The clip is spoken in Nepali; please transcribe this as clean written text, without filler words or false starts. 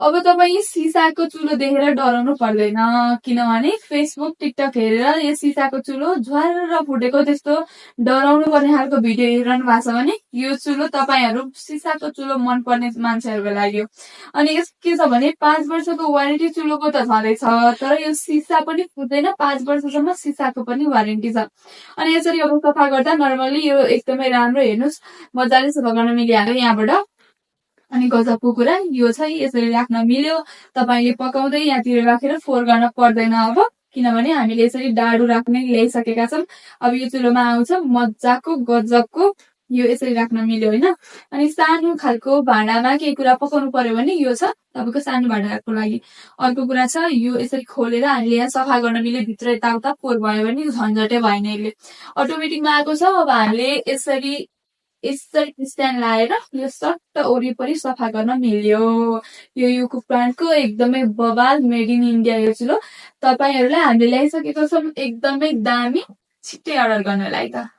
अब तपाईँ सिसाको चुलो देखेर डराउनु पर्दैन, किनभने फेसबुक टिकटक हेरेर यो सिसाको चुलो झ्वार फुटेको त्यस्तो डराउनु पर्ने खालको भिडियो हेरिरहनु भएको छ भने यो चुलो तपाईँहरू सिसाको चुलो मनपर्ने मान्छेहरूको लागि हो। अनि यस के छ भने 5 वर्षको वारेन्टी चुलोको त छँदैछ, तर यो सिसा पनि फुट्दैन, 5 वर्षसम्म सिसाको पनि वारेन्टी छ। अनि यसरी अब सफा गर्दा नर्मली यो एकदमै राम्रो, हेर्नुहोस् मजाले सफा गर्न मिलिहाल्यो यहाँबाट। अनि गजबको कुरा यो चाहिँ यसरी राख्न मिल्यो, तपाईँले पकाउँदै यहाँतिर राखेर फोहोर गर्न पर्दैन अब, किनभने हामीले यसरी डाडु राख्ने ल्याइसकेका छौँ। अब यो चुलोमा आउँछ मजाको गजबको यो यसरी राख्न मिल्यो होइन। अनि सानो खालको भाँडामा केही कुरा पकाउनु पर्यो भने यो छ तपाईँको सानो भाँडाको लागि। अर्को कुरा छ यो यसरी खोलेर हामीले यहाँ सफा गर्न मिल्यो, भित्र यताउता फोहोर भयो भने झन्झटै भएन, यसले अटोमेटिकमा आएको छ। अब हामीले यसरी स्ट्यान्ड लाएर यो सट्ट वरिपरि सफा गर्न मिल्यो। यो युको प्लान्टको एकदमै बवाल मेड इन इन्डिया यो चुलो तपाईँहरूलाई हामीले ल्याइसकेको छौँ, एकदमै दामी। छिट्टै अर्डर गर्नलाई त।